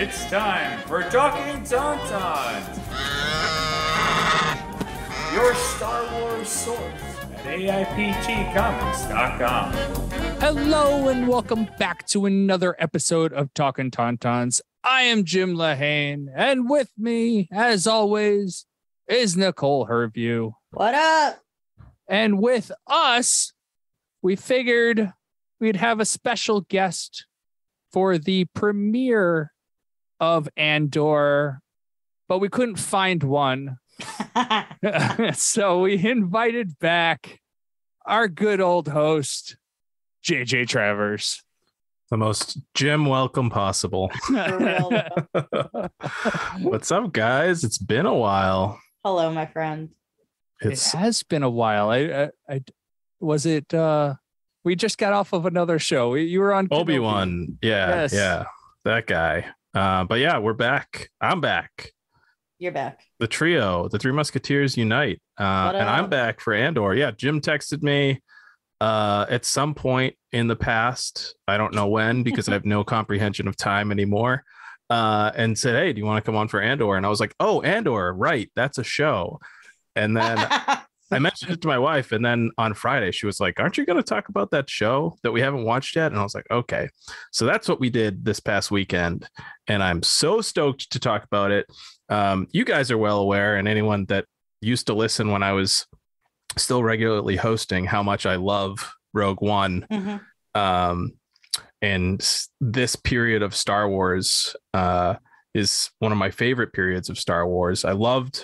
It's time for Talkin Tauntauns, your Star Wars source at AIPTcomics.com. Hello and welcome back to another episode of Talkin Tauntauns. I am Jim Lehane, and with me, as always, is Nicole Herview. What up? And with us, we figured we'd have a special guest for the premiere of Andor, but we couldn't find one. So we invited back our good old host, JJ Travers. The most Jim welcome possible. What's up, guys? It's been a while. Hello, my friend. It has been a while. We just got off of another show. You were on Obi-Wan. Yeah, that guy. But yeah, we're back. I'm back. You're back. The trio, the Three Musketeers unite. And I'm back for Andor. Yeah, Jim texted me at some point in the past. I don't know when because I have no comprehension of time anymore. And said, hey, do you want to come on for Andor? And I was like, oh, Andor, right. That's a show. And then I mentioned it to my wife. And then on Friday, she was like, aren't you going to talk about that show that we haven't watched yet? And I was like, okay. So that's what we did this past weekend. And I'm so stoked to talk about it. You guys are well aware, and anyone that used to listen when I was still regularly hosting, how much I love Rogue One. Mm-hmm. And this period of Star Wars is one of my favorite periods of Star Wars. I loved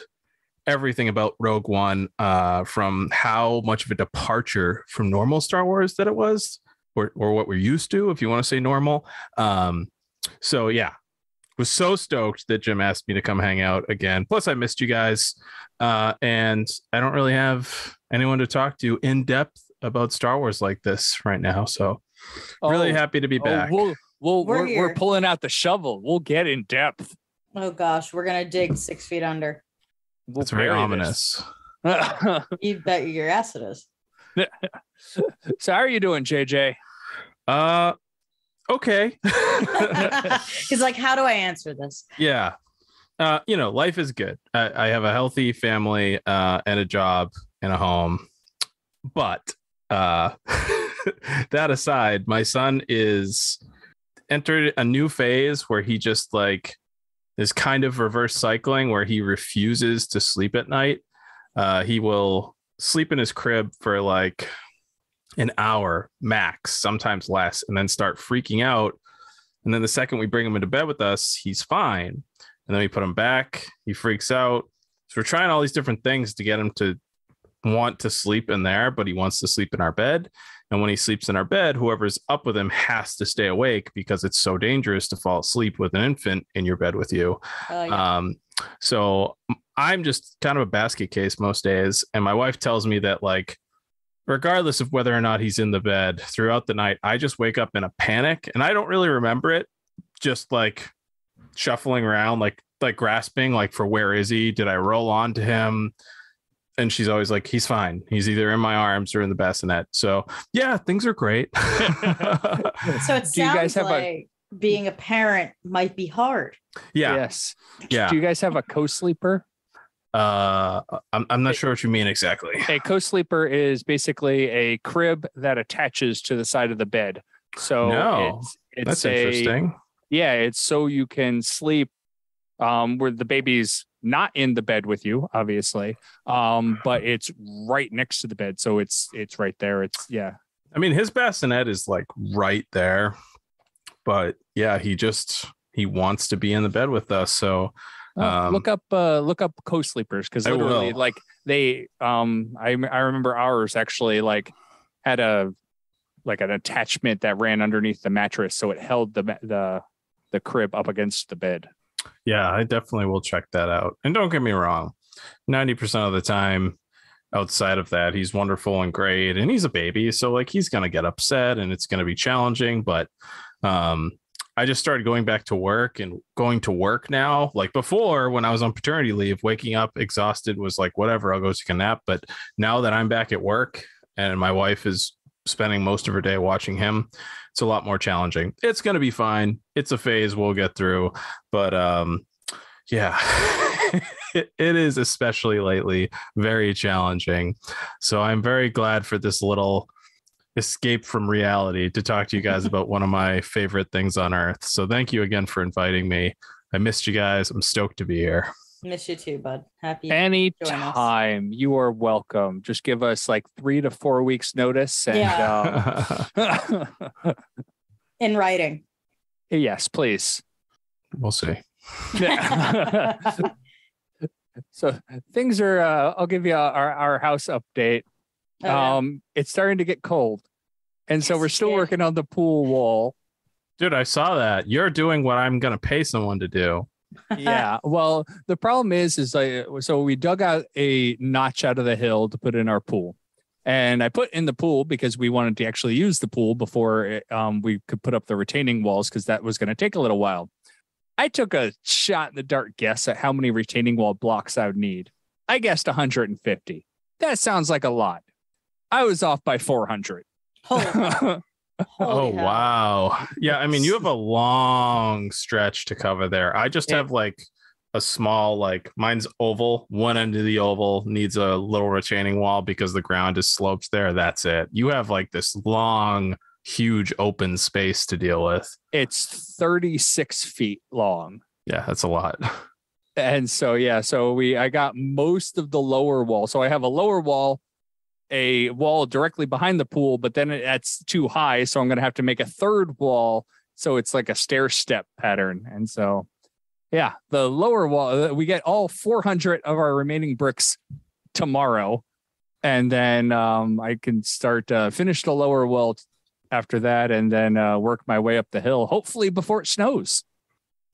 everything about Rogue One, from how much of a departure from normal Star Wars that it was, or what we're used to, if you want to say normal. So yeah, was so stoked that Jim asked me to come hang out again. Plus I missed you guys, and I don't really have anyone to talk to in depth about Star Wars like this right now. So really happy to be back. We're pulling out the shovel. We'll get in depth. Oh gosh, we're gonna dig 6 feet under. That's very ominous. You bet your ass it is. So how are you doing, JJ? Okay. He's like, how do I answer this? Yeah. Life is good. I have a healthy family and a job and a home. But that aside, my son is entered a new phase where he just like is kind of reverse cycling, where he refuses to sleep at night. He will sleep in his crib for like an hour max, sometimes less, and then start freaking out. And then the second we bring him into bed with us, he's fine. And then we put him back, he freaks out. So we're trying all these different things to get him to want to sleep in there, but he wants to sleep in our bed. And when he sleeps in our bed, whoever's up with him has to stay awake because it's so dangerous to fall asleep with an infant in your bed with you. Yeah. So I'm just kind of a basket case most days. And my wife tells me that, like, regardless of whether or not he's in the bed throughout the night, I just wake up in a panic and I don't really remember it. Just like shuffling around, like grasping, like for where is he? Did I roll on to him? And she's always like, he's fine. He's either in my arms or in the bassinet. So yeah, things are great. So it sounds like being a parent might be hard. Yeah. Yes. Yeah. Do you guys have a co-sleeper? I'm not sure what you mean exactly. A co-sleeper is basically a crib that attaches to the side of the bed. So it's that's interesting. Yeah, it's so you can sleep where the baby's not in the bed with you, obviously, but it's right next to the bed, so it's right there. It's I mean, his bassinet is like right there, but yeah, he wants to be in the bed with us. So look up co-sleepers, because literally, like, they I remember ours actually like had an attachment that ran underneath the mattress, so it held the crib up against the bed. Yeah, I definitely will check that out. And don't get me wrong, 90% of the time outside of that, he's wonderful and great, and he's a baby, so like he's gonna get upset and it's gonna be challenging. But I just started going back to work and going to work now. Like before, when I was on paternity leave, waking up exhausted was like, whatever, I'll go take a nap. But now that I'm back at work and my wife is spending most of her day watching him. It's a lot more challenging. It's going to be fine. It's a phase we'll get through. But yeah, it is, especially lately, very challenging. So I'm very glad for this little escape from reality to talk to you guys about one of my favorite things on earth. So thank you again for inviting me. I missed you guys. I'm stoked to be here. Miss you too, bud. Happy anytime. You are welcome. Just give us like 3 to 4 weeks notice, and in writing. Yes, please. We'll see. So things are I'll give you our house update. It's starting to get cold, and so we're still working on the pool wall. Dude, I saw that. You're doing what I'm gonna pay someone to do. Yeah, well, the problem is so we dug out a notch out of the hill to put in our pool, and I put in the pool because we wanted to actually use the pool before we could put up the retaining walls, because that was going to take a little while. I took a shot in the dark guess at how many retaining wall blocks I would need. I guessed 150. That sounds like a lot. I was off by 400. Oh, wow. Yeah, I mean, you have a long stretch to cover there. I just have like a small, like, mine's oval. One end of the oval needs a little retaining wall because the ground is sloped there. That's it. You have like this long, huge open space to deal with. It's 36 feet long. Yeah, that's a lot. And so, I got most of the lower wall. So I have a lower wall, a wall directly behind the pool, but then that's too high. So I'm going to have to make a third wall. So it's like a stair step pattern. And so, yeah, the lower wall, we get all 400 of our remaining bricks tomorrow. And then I can start finish the lower wall after that, and then work my way up the hill, hopefully before it snows.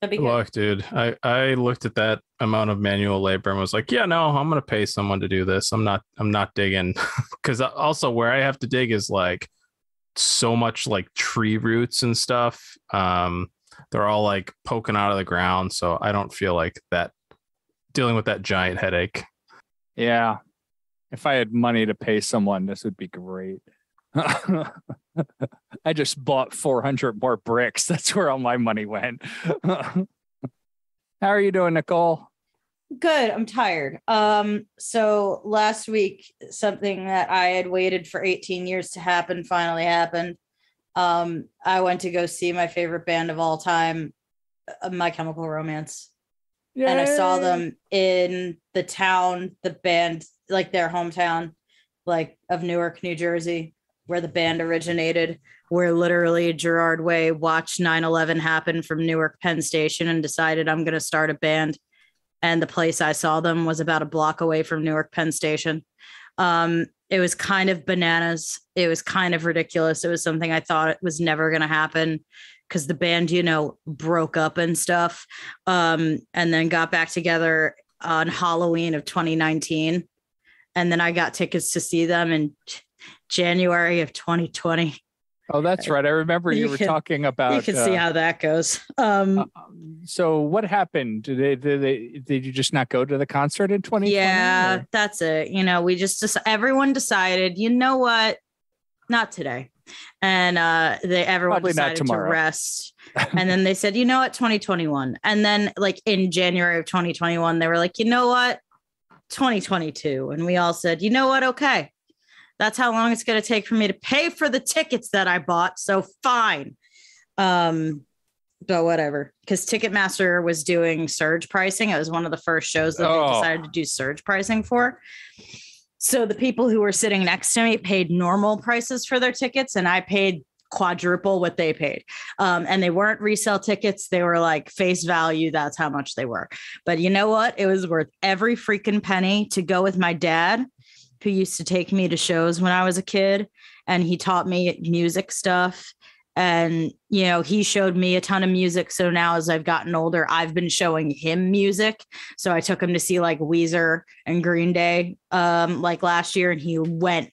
That'd be good. Look, dude, I looked at that amount of manual labor and was like, yeah, no, I'm going to pay someone to do this. I'm not digging. Because also where I have to dig is like so much like tree roots and stuff. They're all like poking out of the ground. So I don't feel like that dealing with that giant headache. Yeah. If I had money to pay someone, this would be great. I just bought 400 more bricks. That's where all my money went. How are you doing, Nicole? Good. I'm tired. So last week, something that I had waited for 18 years to happen finally happened. I went to go see my favorite band of all time, My Chemical Romance. Yay. And I saw them in the town, the band, like their hometown, like of Newark, New Jersey, where the band originated, where literally Gerard Way watched 9/11 happen from Newark Penn Station and decided I'm going to start a band. And the place I saw them was about a block away from Newark Penn Station. It was kind of bananas. It was kind of ridiculous. It was something I thought it was never going to happen because the band, broke up and stuff, and then got back together on Halloween of 2019. And then I got tickets to see them in January of 2020. Oh, that's right. I remember you were talking about. You can see how that goes. So what happened? Did you just not go to the concert in 2020? Yeah, that's it. Everyone decided, you know what? Not today. And everyone Probably decided to rest. And then they said, you know what? 2021. And then like in January of 2021, they were like, you know what? 2022. And we all said, you know what? Okay. That's how long it's going to take for me to pay for the tickets that I bought. So fine. But whatever. Because Ticketmaster was doing surge pricing. It was one of the first shows that they decided to do surge pricing for. So the people who were sitting next to me paid normal prices for their tickets, and I paid quadruple what they paid. And they weren't resale tickets. They were like face value. That's how much they were. But you know what? It was worth every freaking penny to go with my dad, who used to take me to shows when I was a kid, and he taught me music stuff. And, he showed me a ton of music. So now as I've gotten older, I've been showing him music. So I took him to see like Weezer and Green Day, like last year, and he went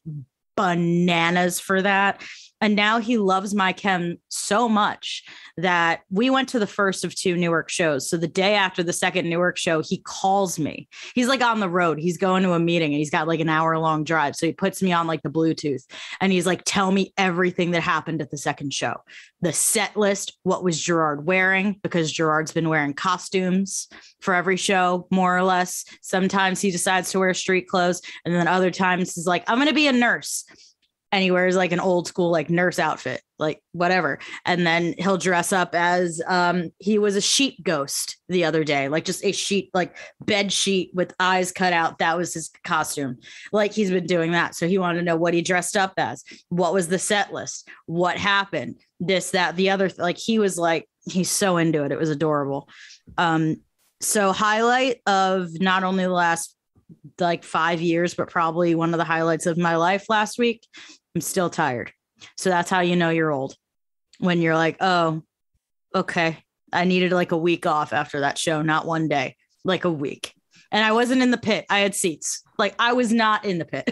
bananas for that. And now he loves my chem so much that we went to the first of 2 Newark shows. So the day after the second Newark show, he calls me. He's like on the road. He's going to a meeting and he's got like an hour-long drive. So he puts me on like the Bluetooth and he's like, tell me everything that happened at the second show. The set list, what was Gerard wearing? Because Gerard's been wearing costumes for every show, more or less. Sometimes he decides to wear street clothes. And then other times he's like, I'm going to be a nurse. And he wears like an old school, like nurse outfit, like whatever. And then he'll dress up as he was a sheet ghost the other day, like just a sheet, like bed sheet with eyes cut out. That was his costume. Like he's been doing that. So he wanted to know what he dressed up as. What was the set list? What happened? This, that, the other. Like he was like, he's so into it. It was adorable. So highlight of not only the last like 5 years, but probably one of the highlights of my life last week. I'm still tired. So that's how you know you're old. When you're like, oh, okay. I needed like a week off after that show, not one day, like a week. And I wasn't in the pit. I had seats. Like I was not in the pit.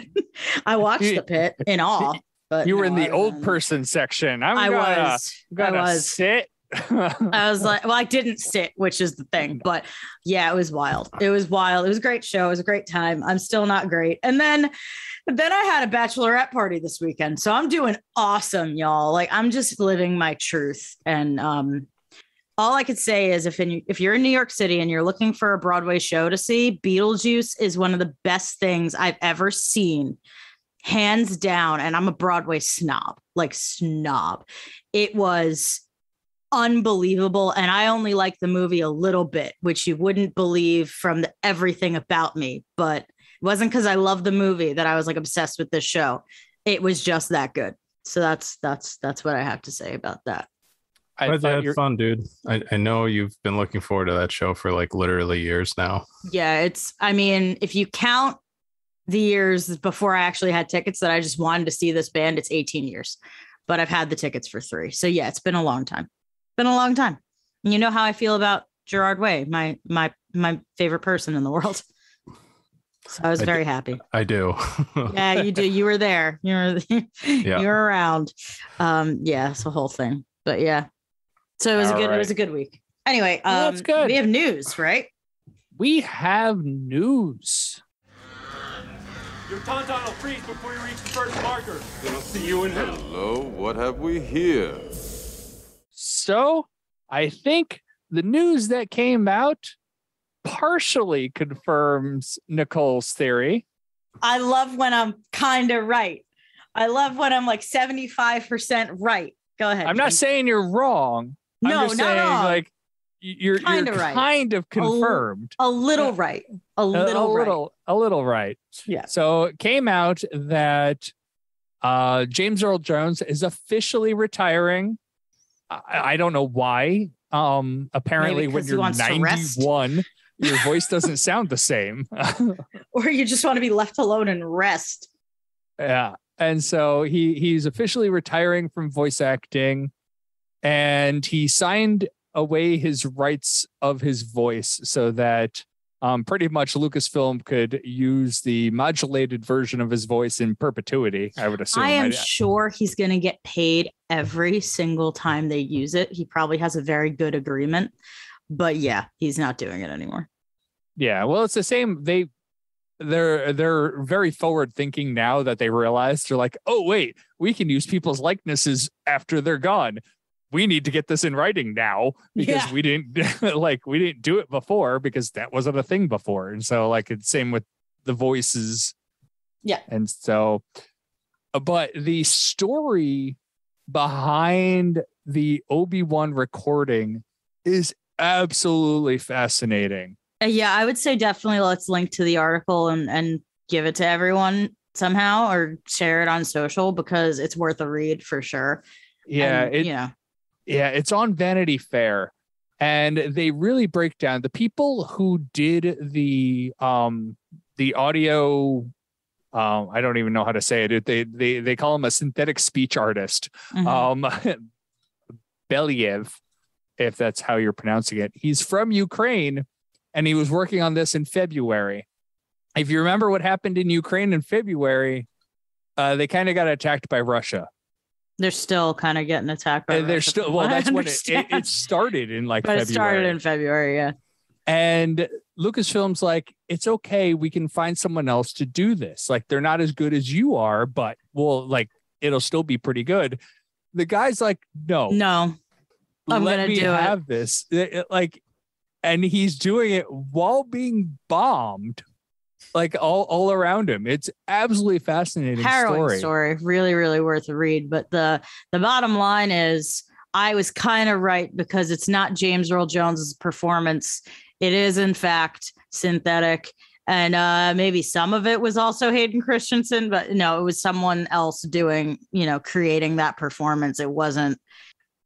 I watched the pit in awe. But you were in the old person section. I was sit. I was like, well, I didn't sit, which is the thing, but yeah, it was wild. It was wild. It was a great show. It was a great time. I'm still not great. And then I had a bachelorette party this weekend. So I'm doing awesome, y'all. Like I'm just living my truth. And all I could say is if you're in New York City and you're looking for a Broadway show to see, Beetlejuice is one of the best things I've ever seen. Hands down. And I'm a Broadway snob, like snob. It was unbelievable. And I only liked the movie a little bit, which you wouldn't believe from everything about me, but it wasn't because I love the movie that I was like obsessed with this show. It was just that good. So that's what I have to say about that. I had fun, dude. I know you've been looking forward to that show for like literally years now. Yeah, I mean, if you count the years before I actually had tickets that I just wanted to see this band, it's 18 years, but I've had the tickets for 3. So yeah, it's been a long time. Been a long time. You know how I feel about Gerard Way, my favorite person in the world. So I was very happy. I do. Yeah, you do. You were there. You were around. Yeah, it's the whole thing. But yeah. So it was It was a good week. Anyway, that's good. We have news, right? We have news. Your tauntaun will freeze before you reach the first marker. Then I'll see you in hell. Hello, what have we here? So I think the news that came out partially confirms Nicole's theory. I love when I'm kind of right. I love when I'm like 75% right. Go ahead. I'm not saying you're wrong. No, I'm just not saying wrong. like you're kind of confirmed. A little right. A little right. Yeah. So it came out that James Earl Jones is officially retiring. I don't know why. Apparently when you're 91, your voice doesn't sound the same. Or you just want to be left alone and rest. Yeah. And so he's officially retiring from voice acting, and he signed away his rights of his voice so that pretty much Lucasfilm could use the modulated version of his voice in perpetuity, I would assume. I am sure he's going to get paid every single time they use it. He probably has a very good agreement, but yeah, he's not doing it anymore. Yeah, well, it's the same. They're very forward thinking now that they realize they're like, oh, wait, we can use people's likenesses after they're gone. We need to get this in writing now because we didn't do it before because that wasn't a thing before. And so like it's same with the voices. Yeah. And so, but the story behind the Obi-Wan recording is absolutely fascinating. Yeah, I would say definitely let's link to the article and give it to everyone somehow or share it on social because it's worth a read for sure. Yeah. Yeah, it's on Vanity Fair, and they really break down the people who did the audio. I don't even know how to say it. They call him a synthetic speech artist. Mm-hmm. Believ, if that's how you're pronouncing it. He's from Ukraine, and he was working on this in February. If you remember what happened in Ukraine in February, they kind of got attacked by Russia. They're still kind of getting attacked by they're still, well, that's when it started in like but February. It started in February, yeah. And Lucasfilm's like, it's okay, we can find someone else to do this. Like, they're not as good as you are, but it'll still be pretty good. The guy's like, no, I'm let gonna me do have this. And he's doing it while being bombed, like all around him. It's absolutely fascinating. Harrowing story. Really, really worth a read. But the bottom line is, I was kind of right, because it's not James Earl Jones's performance. It is, in fact, synthetic. And maybe some of it was also Hayden Christensen, but no, it was someone else doing, creating that performance. It wasn't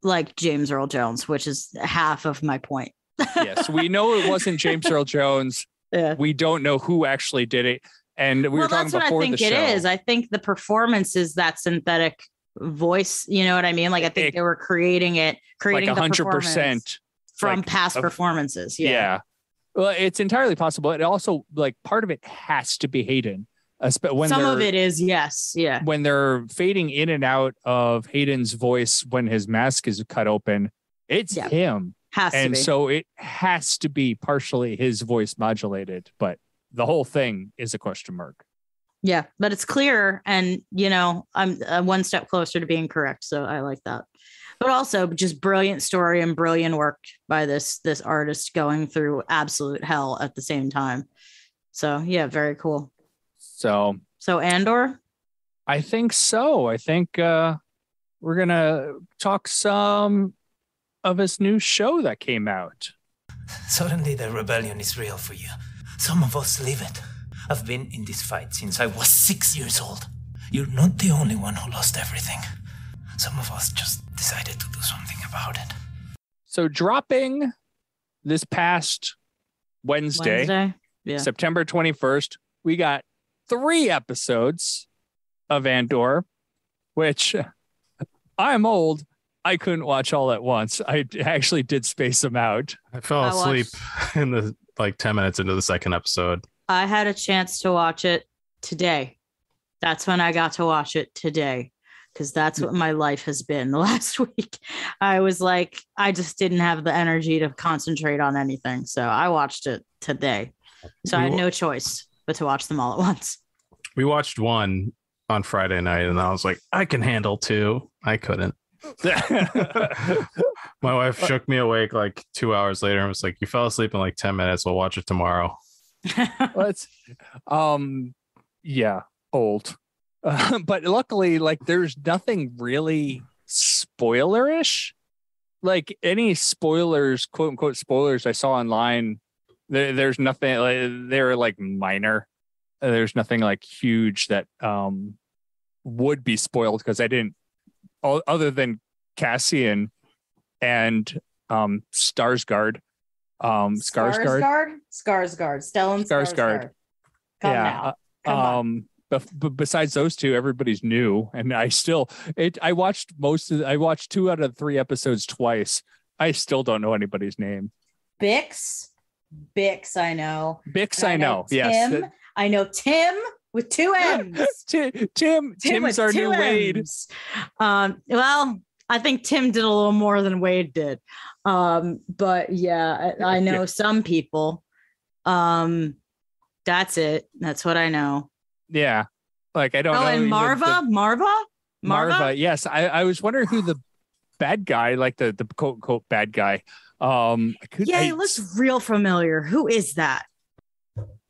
like James Earl Jones, which is half of my point. Yes, we know it wasn't James Earl Jones. Yeah. We don't know who actually did it. And we were talking before the show. That's what I think it is. I think the performance is that synthetic voice. You know what I mean? Like, I think they were creating like 100% from past performances. Yeah. Well, it's entirely possible. It also, like, part of it has to be Hayden. Some of it is, yes. Yeah. When they're fading in and out of Hayden's voice when his mask is cut open, it's him. Has to be. So it has to be partially his voice modulated, but the whole thing is a question mark. Yeah, but it's clear, and I'm one step closer to being correct, so I like that. But also, just brilliant story and brilliant work by this artist going through absolute hell at the same time. So yeah, very cool. So Andor? I think so. I think we're gonna talk some of his new show that came out. Suddenly the rebellion is real for you. Some of us live it. I've been in this fight since I was 6 years old. You're not the only one who lost everything. Some of us just decided to do something about it. So dropping this past Wednesday. Yeah. September 21st, we got 3 episodes of Andor, which I'm old. I couldn't watch all at once. I actually did space them out. I fell asleep in the 10 minutes into the second episode. I had a chance to watch it today. That's when I got to watch it today, because that's what my life has been the last week. I was like, I just didn't have the energy to concentrate on anything. So I watched it today. So I had no choice but to watch them all at once. We watched one on Friday night, and I was like, I can handle 2. I couldn't. My wife shook me awake like 2 hours later and was like, you fell asleep in like 10 minutes. We'll watch it tomorrow. Old. But luckily, like, there's nothing really spoilerish. Like, any spoilers, quote unquote spoilers I saw online, there's nothing, like, they're like minor. There's nothing like huge that would be spoiled, because I didn't, other than Cassian and Skarsgård. Stellan Skarsgård. Come now. Come on. But besides those two, everybody's new, and I watched 2 out of 3 episodes twice. I still don't know anybody's name. Bix, I know. Bix, I know. Tim, yes, I know Tim with 2 M's. Tim's our new Wade. Well, I think Tim did a little more than Wade did. But yeah, I know some people. That's it. That's what I know. Yeah. Like, I don't know. And Marva? Yes. I was wondering who the bad guy, like the quote unquote bad guy. He looks real familiar. Who is that?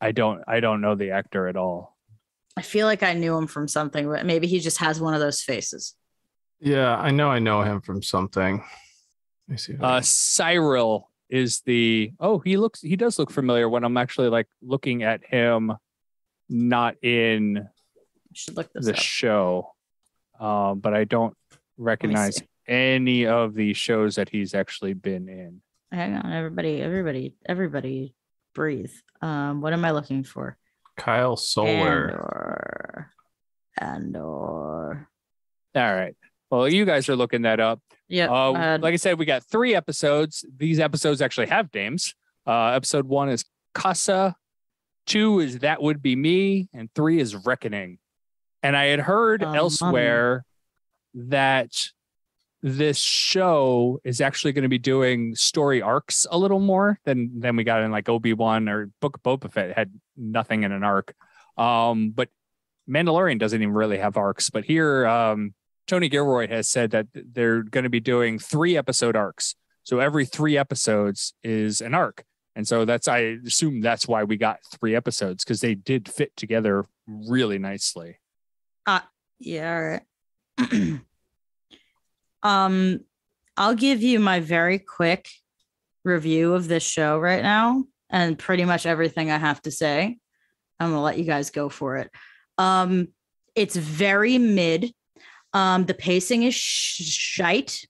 I don't know the actor at all. I feel like I knew him from something, but maybe he just has one of those faces. Yeah, I know him from something. Let me see. Cyril is he does look familiar when I'm actually like looking at him, not in should look this the up. show. But I don't recognize any of the shows that he's actually been in. Hang on, everybody breathe. What am I looking for? Kyle Soller. Andor. All right. Well, you guys are looking that up. Yeah. Like I said, we got 3 episodes. These episodes actually have names. Episode 1 is Casa, 2 is That Would Be Me, and 3 is Reckoning. And I had heard elsewhere that this show is actually going to be doing story arcs a little more than we got in like Obi-Wan or Book of Boba Fett. It had nothing in an arc. But Mandalorian doesn't even really have arcs. But here, Tony Gilroy has said that they're going to be doing 3-episode arcs. So every 3 episodes is an arc. And so I assume that's why we got 3 episodes, because they did fit together really nicely. Yeah, all right. I'll give you my very quick review of this show right now, and pretty much everything I have to say. I'm gonna let you guys go for it. It's very mid. The pacing is shite.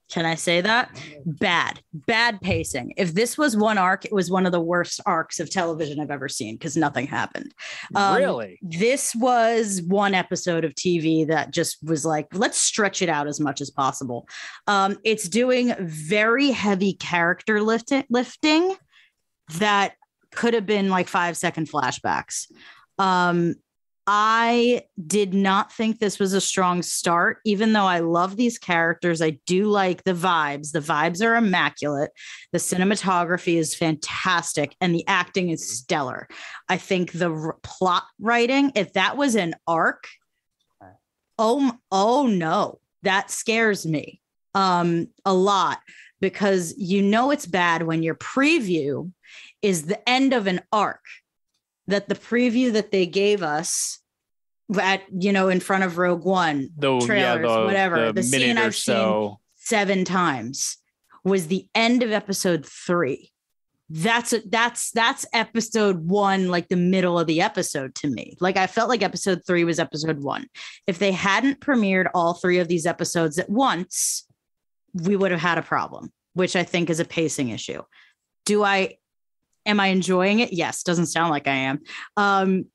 Can I say that? Bad pacing. If this was one arc, it was one of the worst arcs of television I've ever seen, because nothing happened. Really? This was one episode of TV that just was like, let's stretch it out as much as possible. It's doing very heavy character lifting that could have been like 5-second flashbacks. I did not think this was a strong start, even though I love these characters. I do like the vibes. The vibes are immaculate. The cinematography is fantastic, and the acting is stellar. I think the plot writing, if that was an arc, oh no, that scares me a lot, because you know it's bad when your preview is the end of an arc. That the preview that they gave us at, in front of Rogue One, trailers, whatever, the scene I've seen 7 times was the end of episode 3. That's episode 1, like the middle of the episode to me. Like, I felt like episode 3 was episode 1. If they hadn't premiered all 3 of these episodes at once, we would have had a problem, which I think is a pacing issue. Am I enjoying it? Yes. Doesn't sound like I am.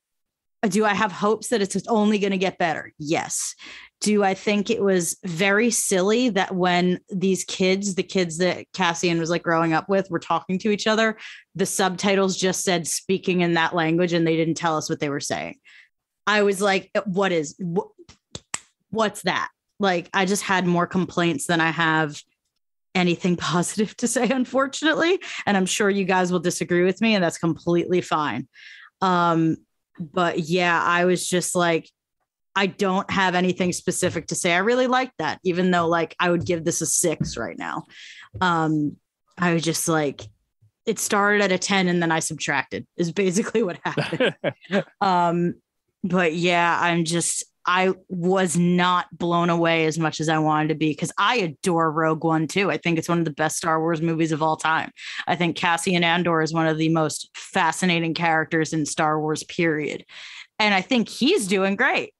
Do I have hopes that it's only going to get better? Yes. Do I think it was very silly that when these kids, the kids that Cassian was like growing up with, were talking to each other, the subtitles just said speaking in that language and they didn't tell us what they were saying? I was like, what's that? Like, I just had more complaints than I have anything positive to say, unfortunately. And I'm sure you guys will disagree with me, and that's completely fine. But yeah, I was just like, I don't have anything specific to say. I really liked that, even though like I would give this a 6 right now. I was just like, it started at a 10 and then I subtracted is basically what happened. But yeah, I was not blown away as much as I wanted to be, because I adore Rogue One too. I think it's one of the best Star Wars movies of all time. I think Cassian Andor is one of the most fascinating characters in Star Wars, period. And I think he's doing great.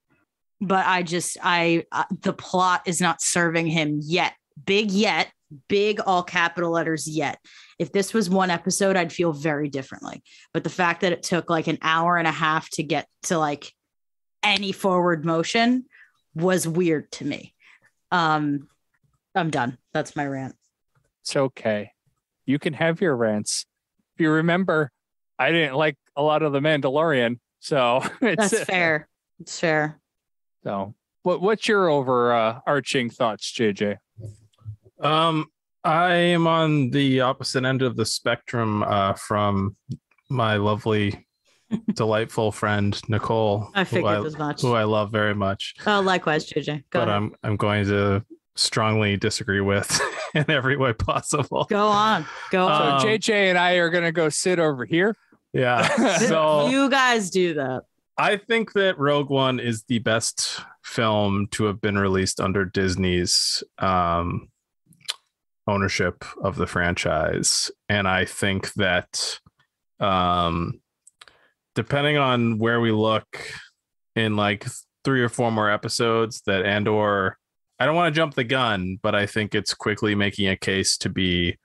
But the plot is not serving him yet. Big all capital letters yet. If this was one episode, I'd feel very differently. But the fact that it took like an hour and a half to get to like any forward motion was weird to me. I'm done. That's my rant. It's okay. You can have your rants. If you remember, I didn't like a lot of The Mandalorian, so that's fair. It's fair. So, what's your overarching thoughts, JJ? I am on the opposite end of the spectrum from my lovely, delightful friend Nicole. I figured as much. Who I love very much. Oh, likewise, JJ. Go ahead. I'm going to strongly disagree with in every way possible. Go on. So JJ and I are going to go sit over here. Yeah. So you guys do that. I think that Rogue One is the best film to have been released under Disney's ownership of the franchise. And I think that depending on where we look in like 3 or 4 more episodes, that Andor, I don't want to jump the gun, but I think it's quickly making a case to be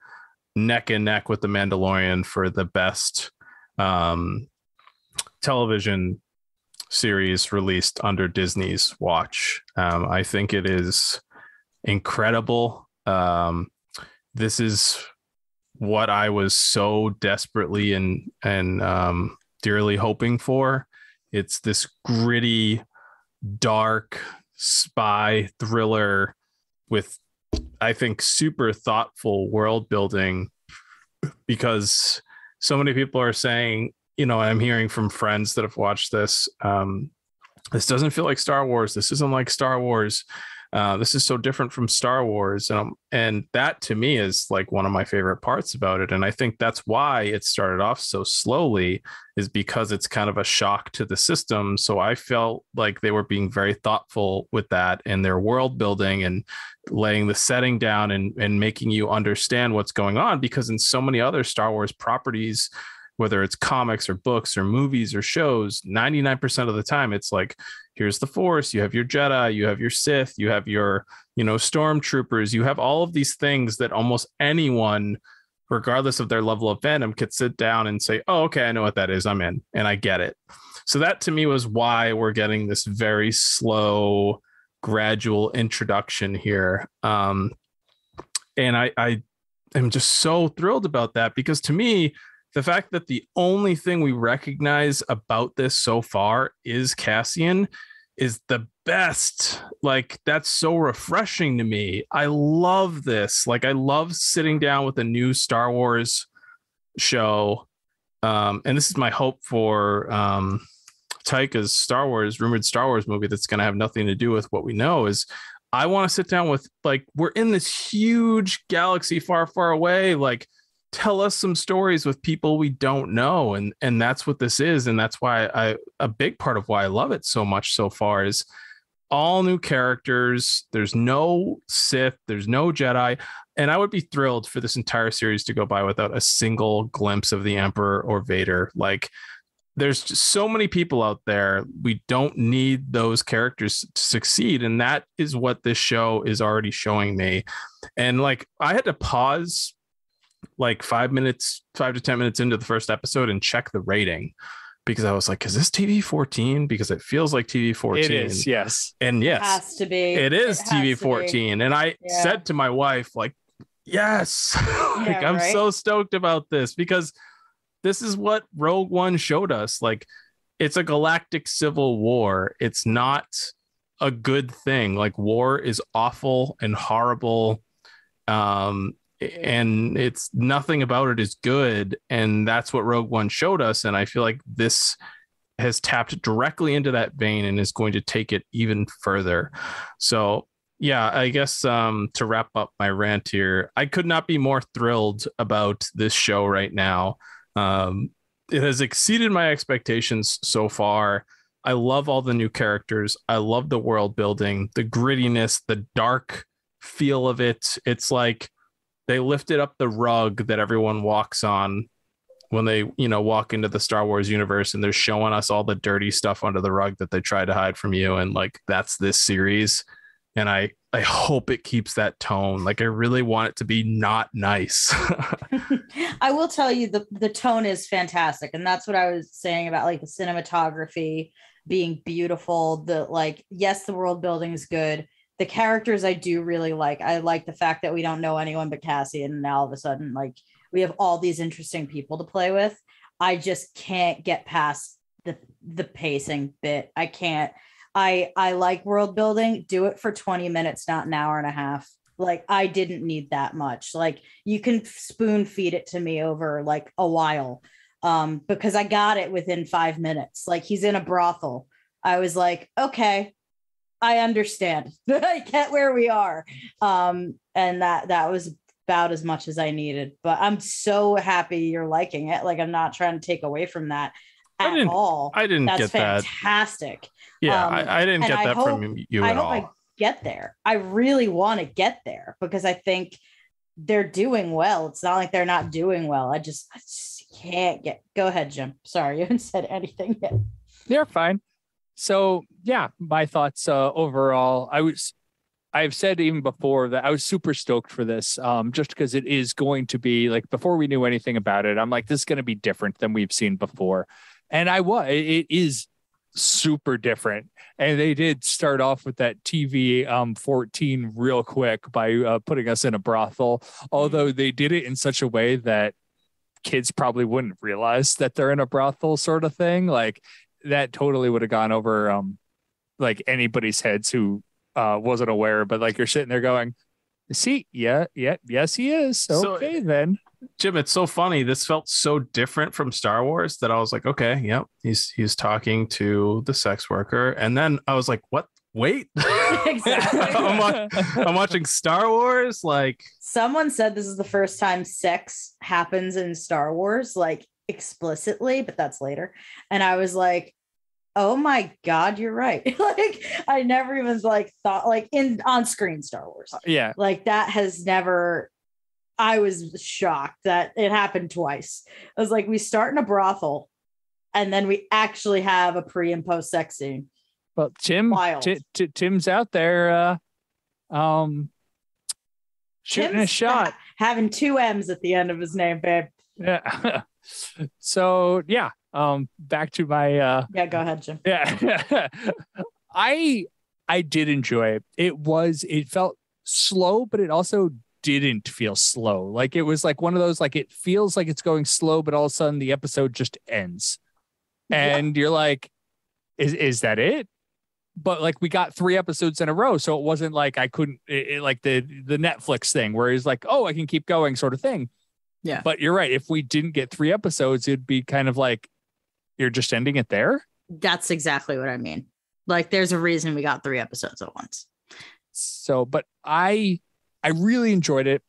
neck and neck with The Mandalorian for the best television series released under Disney's watch. I think it is incredible. This is what I was so desperately and dearly hoping for. It's this gritty, dark spy thriller with, I think, super thoughtful world building, because so many people are saying, I'm hearing from friends that have watched this, this doesn't feel like Star Wars. This isn't like Star Wars. This is so different from Star Wars. And that to me is like one of my favorite parts about it. And I think that's why it started off so slowly, is because it's kind of a shock to the system. So I felt like they were being very thoughtful with that and their world building and laying the setting down and making you understand what's going on. Because in so many other Star Wars properties, whether it's comics or books or movies or shows, 99% of the time, it's like, here's the Force, you have your Jedi, you have your Sith, you have your, stormtroopers, you have all of these things that almost anyone, regardless of their level of fandom, could sit down and say, oh, okay, I know what that is. I'm in and I get it. So that to me was why we're getting this very slow, gradual introduction here. And I am just so thrilled about that, because to me, the fact that the only thing we recognize about this so far is Cassian is the best. Like, that's so refreshing to me. I love this. Like, I love sitting down with a new Star Wars show. And this is my hope for Taika's rumored Star Wars movie that's going to have nothing to do with what we know, is I want to sit down with, like, we're in this huge galaxy far, far away. Like, tell us some stories with people we don't know. And that's what this is. And that's why a big part of why I love it so much so far is all new characters. There's no Sith, there's no Jedi. And I would be thrilled for this entire series to go by without a single glimpse of the Emperor or Vader. Like, there's just so many people out there. We don't need those characters to succeed. And that is what this show is already showing me. And like, I had to pause like 5 to 10 minutes into the first episode and check the rating, because I was like, is this TV 14? Because it feels like TV 14. It is, yes. And yes, it has to be. It is TV 14. And I said to my wife, like, yes, like, I'm so stoked about this, because this is what Rogue One showed us. Like, it's a galactic civil war. It's not a good thing. Like, war is awful and horrible. And it's nothing about it is good. And that's what Rogue One showed us. And I feel like this has tapped directly into that vein and is going to take it even further. So yeah, I guess to wrap up my rant here, I could not be more thrilled about this show right now. It has exceeded my expectations so far. I love all the new characters. I love the world building, the grittiness, the dark feel of it. It's like they lifted up the rug that everyone walks on when they, walk into the Star Wars universe, and they're showing us all the dirty stuff under the rug that they tried to hide from you. And like, that's this series. And I hope it keeps that tone. Like, I really want it to be not nice. I will tell you the tone is fantastic. And that's what I was saying about like the cinematography being beautiful. Yes, the world building is good. The characters I do really like. I like the fact that we don't know anyone but Cassian, and now all of a sudden, like, we have all these interesting people to play with. I just can't get past the pacing bit. I can't. I like world building. Do it for 20 minutes, not an hour and a half. Like, I didn't need that much. Like, you can spoon feed it to me over like a while, because I got it within 5 minutes. Like, he's in a brothel. I was like, okay, I understand. I get where we are. And that was about as much as I needed, but I'm so happy you're liking it. Like, I'm not trying to take away from that at all. I didn't That's get that. Fantastic. Yeah, I didn't get that from you at all. I hope I get there. I really want to get there, because I think they're doing well. It's not like they're not doing well. I just can't get. Go ahead, Jim. Sorry, you haven't said anything yet. They're fine. So yeah, my thoughts overall, I've said even before that I was super stoked for this, just because it is going to be like, before we knew anything about it, I'm like, this is going to be different than we've seen before. And it is super different. And they did start off with that TV 14 real quick by putting us in a brothel, although they did it in such a way that kids probably wouldn't realize that they're in a brothel sort of thing. Like, that totally would have gone over like anybody's heads who wasn't aware, but like you're sitting there going, see, yes, he is. Okay, then. Jim, it's so funny. This felt so different from Star Wars that I was like, okay, yep, he's talking to the sex worker. And then I was like, what? Wait. Exactly. I'm watching Star Wars. Like, someone said this is the first time sex happens in Star Wars, like explicitly, but that's later. And I was like, oh my God, you're right. Like, I never even like thought like in on-screen Star Wars. Yeah. Like that has never, I was shocked that it happened twice. I was like, we start in a brothel and then we actually have a pre and post sex scene. Well, Tim's out there shooting Tim's a shot. Having 2 M's at the end of his name, babe. Yeah. So yeah. Back to my yeah, go ahead, Jim. Yeah. I did enjoy it. It felt slow, but it also didn't feel slow. Like it was like one of those, like it feels like it's going slow, but all of a sudden the episode just ends. And you're like, is that it? But like we got 3 episodes in a row. So it wasn't like I couldn't like the Netflix thing where he's like, oh, I can keep going sort of thing. Yeah. But you're right. If we didn't get 3 episodes, it'd be kind of like, you're just ending it there. That's exactly what I mean. Like there's a reason we got 3 episodes at once. So, but I really enjoyed it.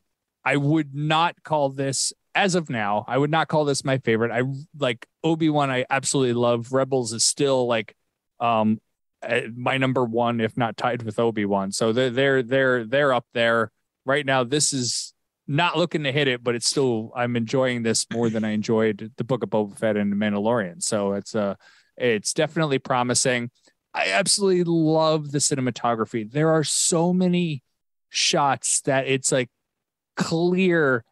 I would not call this, as of now, I would not call this my favorite. I like Obi-Wan. I absolutely love. Rebels is still like my number 1, if not tied with Obi-Wan. So they're up there right now. This is not looking to hit it, but it's still, I'm enjoying this more than I enjoyed the Book of Boba Fett and the Mandalorian. So it's definitely promising. I absolutely love the cinematography. There are so many shots that it's like clear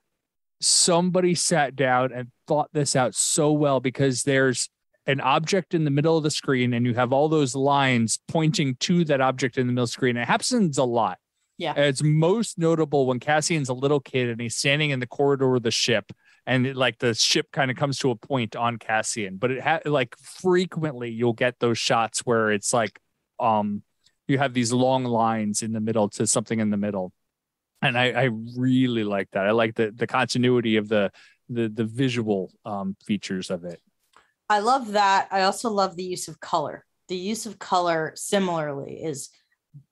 somebody sat down and thought this out so well, because there's an object in the middle of the screen and you have all those lines pointing to that object in the middle of the screen. It happens a lot. Yeah. And it's most notable when Cassian's a little kid and he's standing in the corridor of the ship, and like the ship kind of comes to a point on Cassian, but like frequently you'll get those shots where it's like, you have these long lines in the middle to something in the middle. And I really like that. I like the continuity of the visual features of it. I love that. I also love the use of color. The use of color similarly is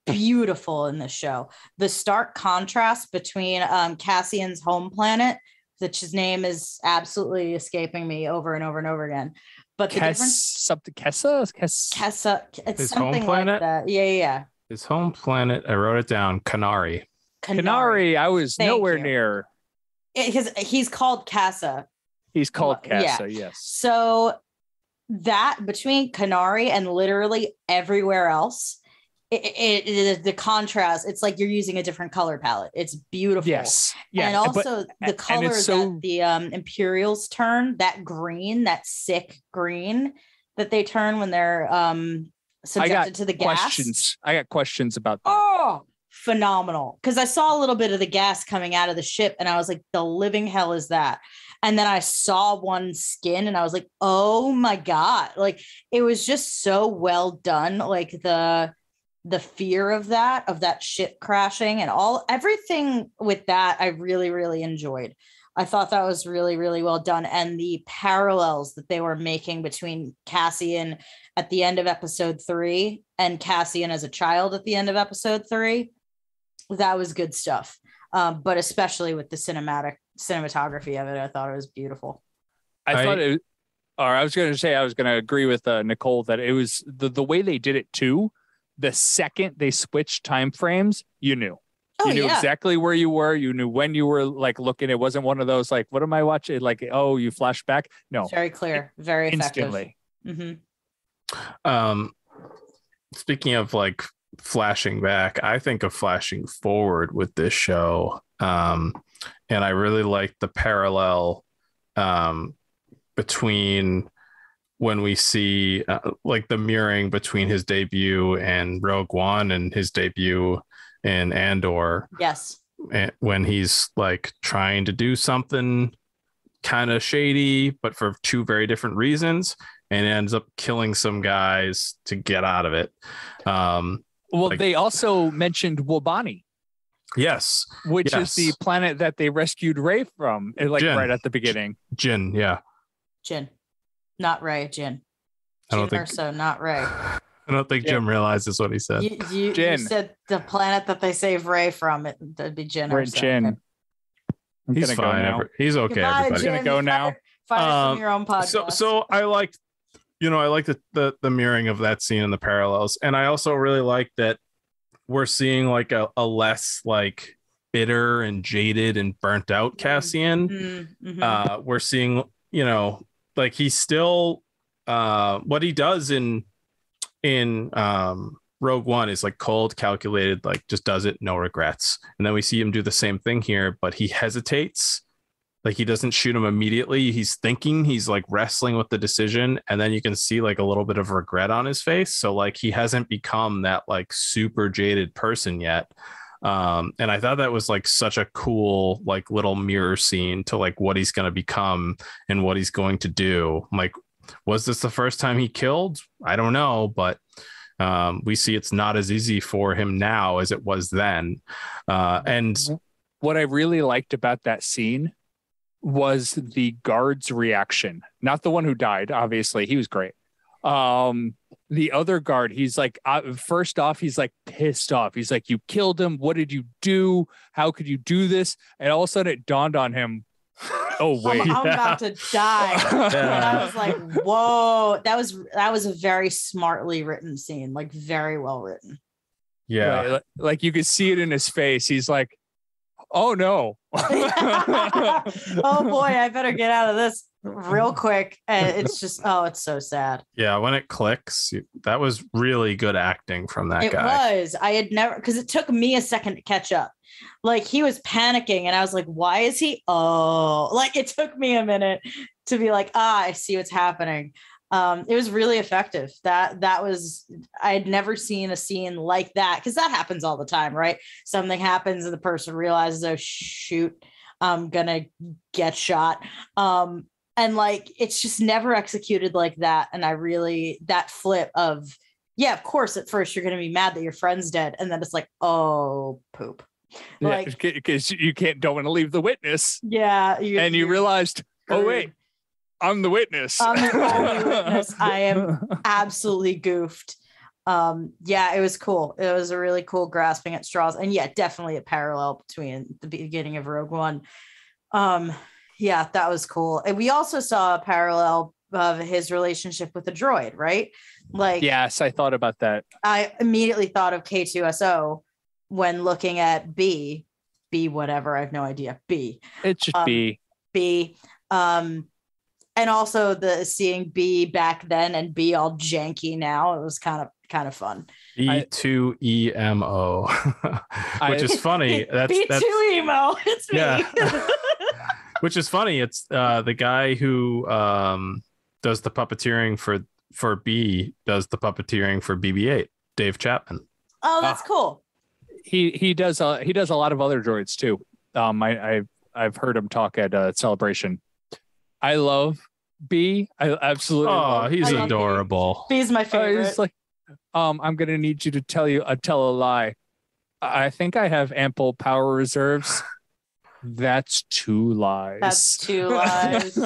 beautiful in this show. The stark contrast between Cassian's home planet, which his name is absolutely escaping me over and over and over again. But the difference, something Kessa, it's his something home planet? like that. Yeah. his home planet, I wrote it down, Canary. I was Thank nowhere you. near. Because he's called Casa. He's called Yeah. Casa, yes. So that between Canary and literally everywhere else, the contrast, it's like you're using a different color palette. It's beautiful. Yes. Yeah. And also the color that the Imperials turn, that green, that sick green that they turn when they're subjected to the gas. I got questions about that. Oh, phenomenal. Because I saw a little bit of the gas coming out of the ship and I was like, the living hell is that? And then I saw one skin and I was like, oh my God. Like it was just so well done. Like the fear of that ship crashing and everything with that, I really, really enjoyed. I thought that was really, really well done. And the parallels that they were making between Cassian at the end of episode 3 and Cassian as a child at the end of episode 3, that was good stuff. But especially with the cinematography of it, I thought it was beautiful. I was going to agree with Nicole that it was the way they did it too. The second they switched time frames, you knew. You knew exactly where you were. You knew when you were like looking. It wasn't one of those like, what am I watching? Like, oh, you flash back. No, it's very clear, very instantly. effective. Mm-hmm. Speaking of like flashing back, I think of flashing forward with this show. And I really like the parallel between when we see like the mirroring between his debut and Rogue One and his debut in Andor. Yes. When he's like trying to do something kind of shady, but for 2 very different reasons, and ends up killing some guys to get out of it. Well, Like- they also mentioned Wobani, Yes. which Yes. is the planet that they rescued Ray from, like Jin. right at the beginning. Jin. Yeah. Jin, not Ray. Jin. I don't Jin think- Urso, not Ray. I don't think Jin. Jim realizes what he said. You Jin. said the planet that they save Ray from. That'd be Jin We're Urso. Jin. Okay. I'm He's gonna go fine. now. He's okay. Goodbye, Everybody. Jin. Gonna go now. Fired from your own podcast. So I liked, I like the mirroring of that scene and the parallels, and I also really like that we're seeing like a less like bitter and jaded and burnt out Cassian. Mhm. We're seeing, like he's still what he does in Rogue One is like cold, calculated, like just does it, no regrets. And then we see him do the same thing here, but he hesitates. Like he doesn't shoot him immediately. He's thinking, he's like wrestling with the decision. And then you can see like a little bit of regret on his face. So like he hasn't become that like super jaded person yet. And I thought that was like such a cool, like little mirror scene to like what he's going to become and what he's going to do. Like, was this the first time he killed? I don't know, but we see it's not as easy for him now as it was then. And What I really liked about that scene was the guard's reaction. Not the one who died, obviously. He was great. The other guard, he's like, first off, he's like pissed off. He's like, you killed him. What did you do? How could you do this? And all of a sudden it dawned on him, oh, wait. I'm about to die. And I was like, whoa, that was a very smartly written scene, like very well written. yeah. Right, like you could see it in his face. He's like, oh no. Oh boy, I better get out of this real quick. And it's just, it's so sad. Yeah, when it clicks, that was really good acting from that It guy. was. I had never, because it took me a second to catch up. Like he was panicking and I was like, why is he? Oh, like it took me a minute to be like, I see what's happening. It was really effective. That was, I had never seen a scene like that, because that happens all the time, right? Something happens and the person realizes, oh shoot, I'm gonna get shot. And like it's just never executed like that. And I really, that flip of, yeah, of course, at first you're gonna be mad that your friend's dead, and then it's like, oh poop. Like, because you don't want to leave the witness. yeah, You realized, oh screwed. wait, I'm the witness. I'm the only witness. I am absolutely goofed. Yeah, it was cool. It was a really cool grasping at straws, and yeah, definitely a parallel between the beginning of Rogue One. Yeah, that was cool. And we also saw a parallel of his relationship with the droid, right? Like, Yes, I thought about that. I immediately thought of K2SO when looking at B whatever. I have no idea. B. It should be. And also the seeing B back then and B all janky now. It was kind of fun. B2EMO, which is funny. That's B2 emo. It's me. Yeah. Which is funny. It's the guy who does the puppeteering for B does the puppeteering for BB-8, Dave Chapman. Oh, that's cool. He does a lot of other droids too. I've heard him talk at Celebration. I love B. I absolutely love. He's I love adorable. B's my favorite. He's like, I'm gonna need you to tell a lie. I think I have ample power reserves. That's 2 lies. That's 2 lies.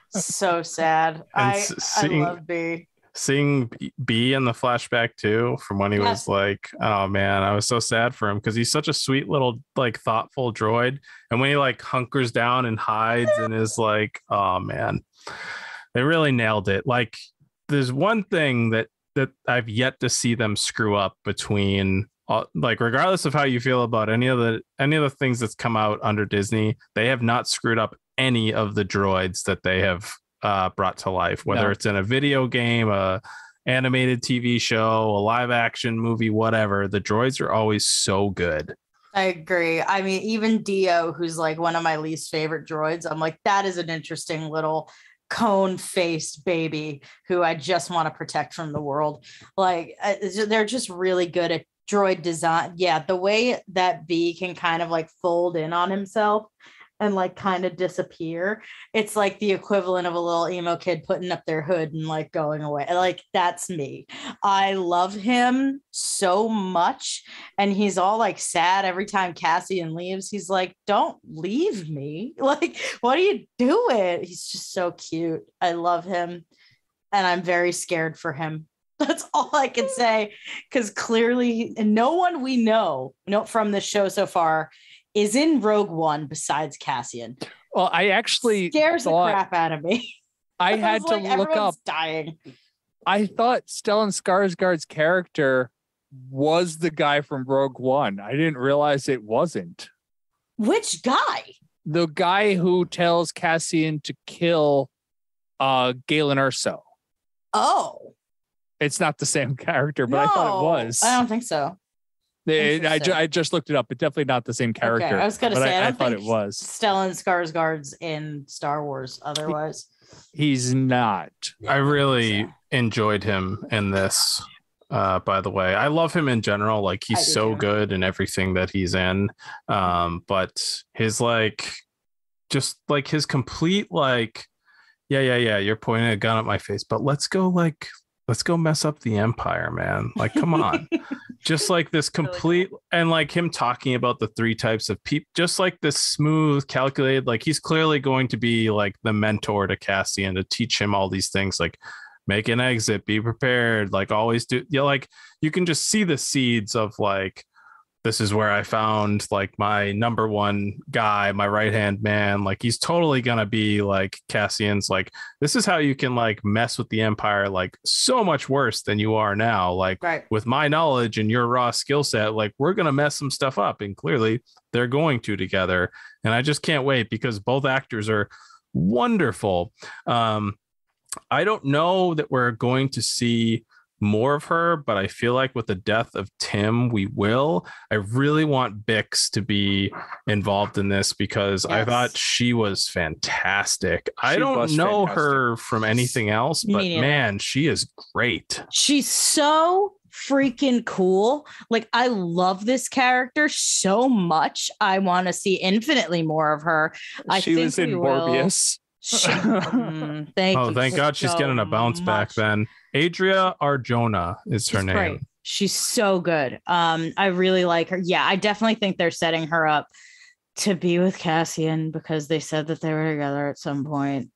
So sad. I love B. Seeing B in the flashback too, from when he was like, oh man, I was so sad for him because he's such a sweet little like thoughtful droid, and when he like hunkers down and hides and is like, oh man, they really nailed it. Like there's one thing that I've yet to see them screw up between like, regardless of how you feel about any of the things that's come out under Disney, they have not screwed up any of the droids that they have brought to life, whether it's in a video game, a animated TV show, a live action movie, whatever. The droids are always so good. I agree. I mean, even Dio, who's like one of my least favorite droids, I'm like, that is an interesting little cone-faced baby who I just want to protect from the world. Like, they're just really good at droid design. Yeah, the way that B can kind of like fold in on himself and like kind of disappear. It's like the equivalent of a little emo kid putting up their hood and like going away. Like that's me. I love him so much. And he's all like sad every time Cassian leaves. He's like, don't leave me. Like, what are you doing? He's just so cute. I love him. And I'm very scared for him. That's all I can say. Because clearly no one we know from this show so far is in Rogue One besides Cassian. Well, I actually scares the crap out of me. I had to like, look up. Dying. I thought Stellan Skarsgård's character was the guy from Rogue One. I didn't realize it wasn't. Which guy? The guy who tells Cassian to kill Galen Erso. Oh. It's not the same character, but I thought it was. I don't think so. I just looked it up. It's definitely not the same character. Okay. I was going to say, I thought it was. Stellan Skarsgård's in Star Wars otherwise. He's not. I really enjoyed him in this, by the way. I love him in general. Like, he's so good in everything that he's in. But his, like, just, like, his complete, like, yeah, you're pointing a gun at my face, but let's go mess up the Empire, man. Like, come on. Just like this complete, and like him talking about the three types of people, just like this smooth, calculated, like he's clearly going to be like the mentor to Cassian to teach him all these things, like make an exit, be prepared, like always do. Like you can just see the seeds of like, this is where I found like my number one guy, my right hand man. Like he's totally gonna be like Cassian's. Like this is how you can like mess with the Empire like so much worse than you are now. Like with my knowledge and your raw skill set, like we're gonna mess some stuff up, and clearly they're going to together. And I just can't wait because both actors are wonderful. I don't know that we're going to see more of her, but I feel like with the death of Tim, we will. I really want Bix to be involved in this because I thought she was fantastic. I don't know her from anything else, but man, she is great. She's so freaking cool. Like, I love this character so much. I want to see infinitely more of her. She was in Morbius. Thank God she's getting a bounce back then. Adria Arjona is her name. Great. She's so good. I really like her. Yeah, I definitely think they're setting her up to be with Cassian because they said that they were together at some point.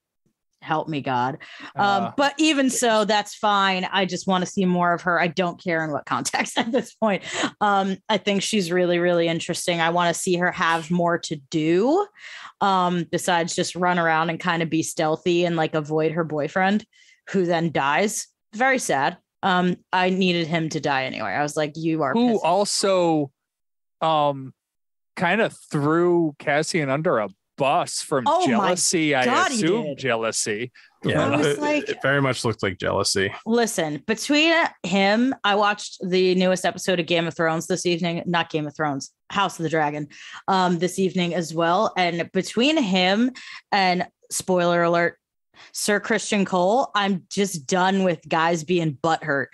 Help me, God. But even so, that's fine. I just want to see more of her. I don't care in what context at this point. I think she's really, really interesting. I want to see her have more to do besides just run around and kind of be stealthy and like avoid her boyfriend who then dies. Very sad. I needed him to die anyway. I was like, you are who also kind of threw Cassian under a bus from jealousy. I assume jealousy. Yeah, it very much looked like jealousy. Listen, between him, I watched the newest episode of Game of Thrones this evening. Not Game of Thrones, House of the Dragon, this evening as well. And between him and, spoiler alert, Sir Christian Cole, I'm just done with guys being butthurt,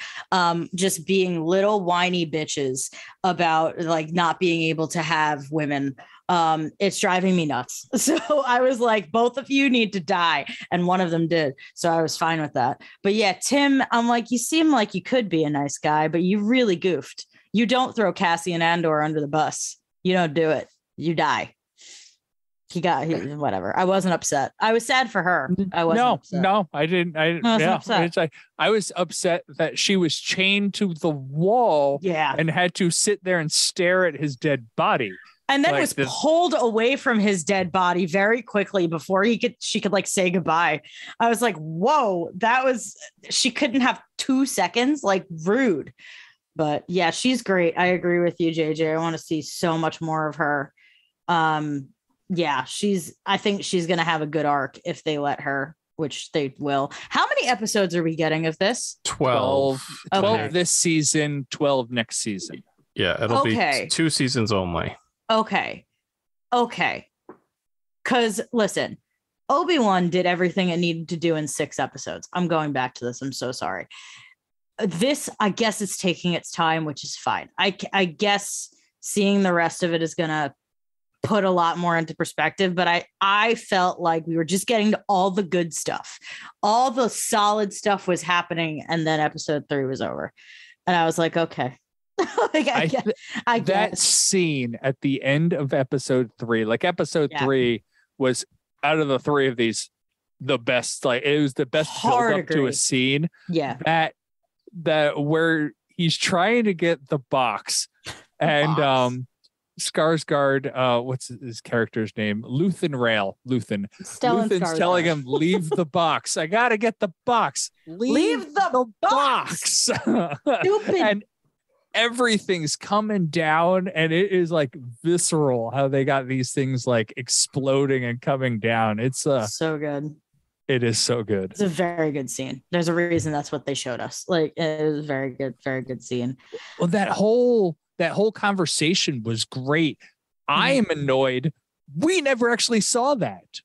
just being little whiny bitches about like not being able to have women. It's driving me nuts. So I was like, both of you need to die. And one of them did. So I was fine with that. But yeah, Tim, I'm like, you seem like you could be a nice guy, but you really goofed. You don't throw Cassian Andor under the bus. You don't do it. You die. Whatever. I wasn't upset. I was sad for her. I wasn't upset. I didn't. I was upset that she was chained to the wall and had to sit there and stare at his dead body. And then was pulled away from his dead body very quickly before she could like say goodbye. I was like, whoa, she couldn't have 2 seconds, like rude. But yeah, she's great. I agree with you, JJ. I want to see so much more of her. Yeah, I think she's going to have a good arc if they let her, which they will. How many episodes are we getting of this? 12. 12 this season, 12 next season. Yeah, it'll be 2 seasons only. Okay. Because listen, Obi-Wan did everything it needed to do in 6 episodes. I'm going back to this. I'm so sorry. This, I guess it's taking its time, which is fine. I guess seeing the rest of it is going to put a lot more into perspective. But I felt like we were just getting to all the good stuff. All the solid stuff was happening. And then episode 3 was over. And I was like, okay. Like, I get that scene at the end of episode 3, like episode 3 was out of the 3 of these, the best, like it was the best build up to a scene. Yeah. That where he's trying to get the box and Skarsgård, what's his character's name? Luthen's telling him, leave the box. I gotta get the box. Leave the box. Stupid. And everything's coming down, and it is like visceral how they got these things like exploding and coming down. It's so good. It is so good. It's a very good scene. There's a reason that's what they showed us. Like, it was a very good scene. Well, that whole conversation was great. I am annoyed. We never actually saw that.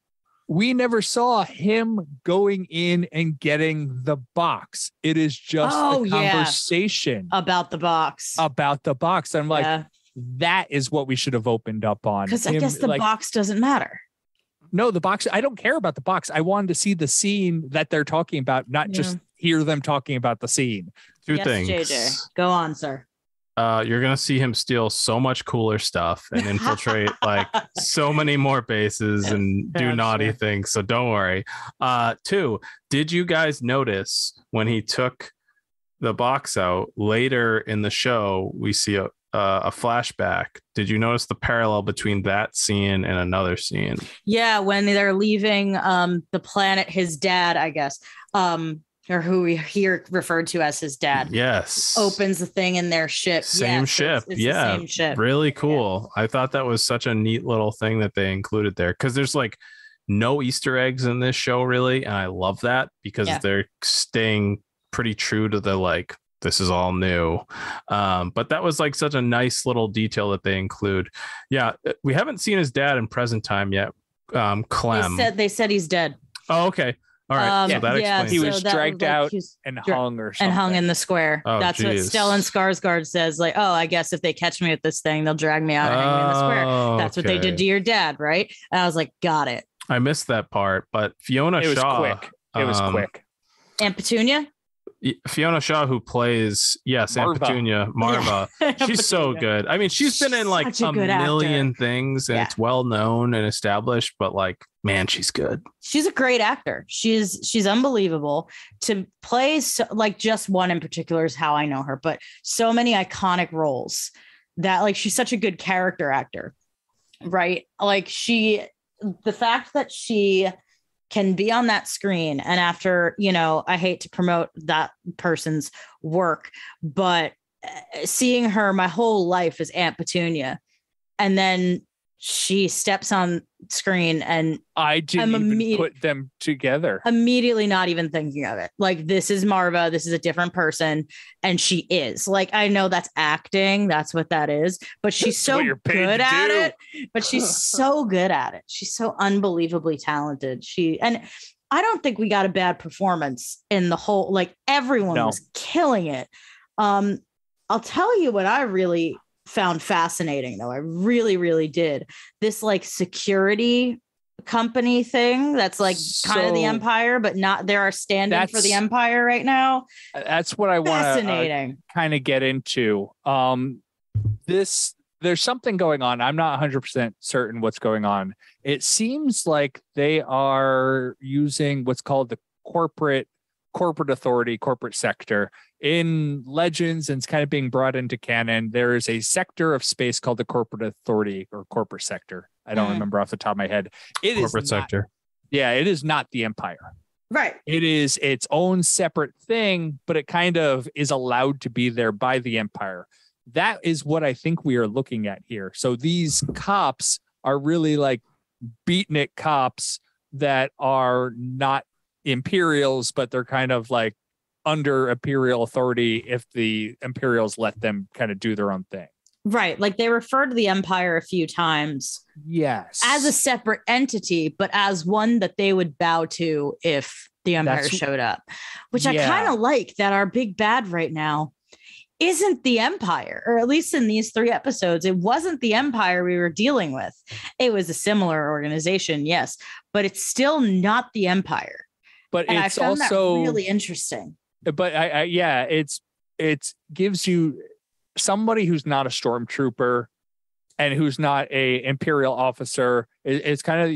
We never saw him going in and getting the box. It is just a conversation about the box. I'm like, that is what we should have opened up on. Because I guess the box doesn't matter. No, the box. I don't care about the box. I wanted to see the scene that they're talking about, not just hear them talking about the scene. Two things. JJ, go on, sir. You're gonna see him steal so much cooler stuff and infiltrate like so many more bases and do naughty things. So don't worry. 2, did you guys notice when he took the box out later in the show? We see a flashback. Did you notice the parallel between that scene and another scene? Yeah, when they're leaving the planet, his dad, I guess, or who we hear referred to as his dad. Yes. Opens the thing in their ship. Same ship. It's the same ship. Really cool. Yeah. I thought that was such a neat little thing that they included there, because there's like no Easter eggs in this show really. And I love that because they're staying pretty true to the like, this is all new. But that was like such a nice little detail that they include. Yeah. We haven't seen his dad in present time yet. Clem. They said he's dead. Oh, okay. All right. So that explains. He was dragged out and hung or something. And hung in the square. Oh, that's what Stellan Skarsgård says. Like, oh, I guess if they catch me with this thing, they'll drag me out and hang me in the square. That's what they did to your dad, right? And I was like, got it. I missed that part, but Fiona Shaw. It was quick. And Petunia? Fiona Shaw, who plays Aunt Petunia, Marva, she's so good. I mean, she's been in like a million things, and it's well known and established, but like, man, she's good. She's a great actor. She's unbelievable. To play like just one in particular is how I know her, but so many iconic roles that like she's such a good character actor, right? Like the fact that she can be on that screen, and after, I hate to promote that person's work, but seeing her my whole life as Aunt Petunia, and then she steps on screen and I didn't even put them together. Immediately not even thinking of it. Like, this is Marva, this is a different person, and she is. Like, I know that's acting, that's what that is, but she's so good at it. But she's so good at it. She's so unbelievably talented. And I don't think we got a bad performance in the whole, like, everyone was killing it. I'll tell you what I really found fascinating, though. I really, really did. This like security company thing that's like kind of the Empire, but not, there are stand-in for the Empire right now. That's what I want to kind of get into. There's something going on. I'm not 100% certain what's going on. It seems like they are using what's called the corporate authority, corporate sector in Legends, and it's kind of being brought into canon. There is a sector of space called the corporate authority or corporate sector. I don't remember off the top of my head. It corporate sector. Yeah, it is not the Empire. Right. It is its own separate thing, but it kind of is allowed to be there by the Empire. That is what I think we are looking at here. So these cops are really like beatnik cops that are not Imperials, but they're kind of like under Imperial authority if the Imperials let them kind of do their own thing. Right. Like, they refer to the Empire a few times. Yes. As a separate entity, but as one that they would bow to if the Empire showed up, which I kind of like that our big bad right now isn't the Empire, or at least in these 3 episodes, it wasn't the Empire we were dealing with. It was a similar organization, yes, but it's still not the Empire. But And it's I found also that really interesting. But it gives you somebody who's not a stormtrooper and who's not a imperial officer. It's kind of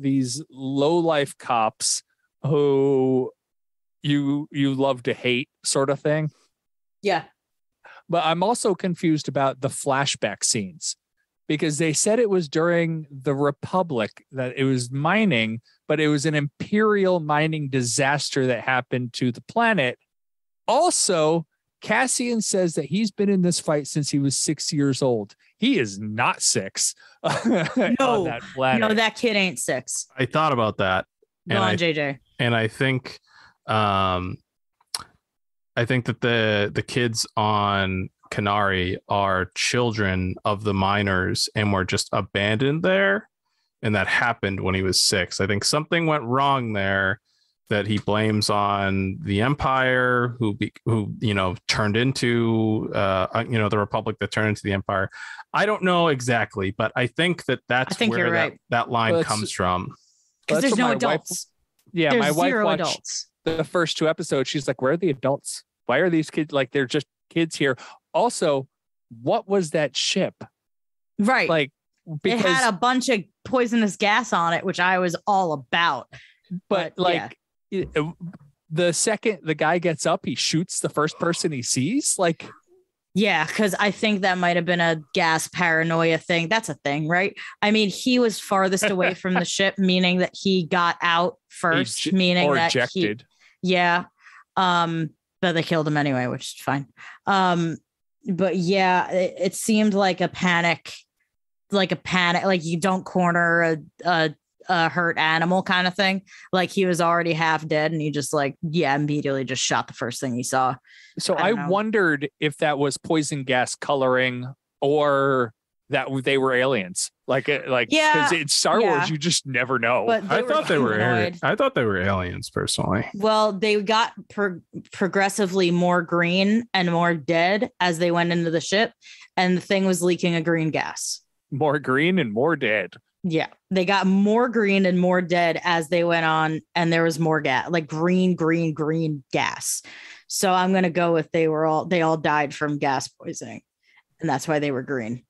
these low life cops who you love to hate sort of thing. Yeah. But I'm also confused about the flashback scenes because they said it was during the Republic that it was mining, but it was an imperial mining disaster that happened to the planet. Also, Cassian says that he's been in this fight since he was 6 years old. He is not 6 on that planet. No, that kid ain't 6. I thought about that. Go on, JJ. And I think that the kids on Canary are children of the miners and were just abandoned there. And that happened when he was 6. I think something went wrong there that he blames on the Empire, who turned into the Republic that turned into the Empire. I don't know exactly, but I think that's where that line comes from. Because there's no adults. There's my wife watched adults. The first 2 episodes. She's like, where are the adults? Why are these kids like they're just kids here? Also, what was that ship? Right. Like, because it had a bunch of poisonous gas on it, which I was all about. But the second the guy gets up, he shoots the first person he sees. Like, yeah, because I think that might have been a gas paranoia thing. That's a thing, right? I mean, he was farthest away from the ship, meaning that he got out first, meaning that ejected. But they killed him anyway, which is fine. But yeah, it seemed like a panic, like you don't corner a hurt animal kind of thing. Like he was already half dead and he just immediately just shot the first thing he saw. So I wondered if that was poison gas coloring or that they were aliens. Because in Star Wars, you just never know. But I thought they were aliens personally. Well, they got progressively more green and more dead as they went into the ship, and the thing was leaking a green gas. More green and more dead. Yeah, they got more green and more dead as they went on, and there was more gas, like green gas. So I'm gonna go with they all died from gas poisoning, and that's why they were green.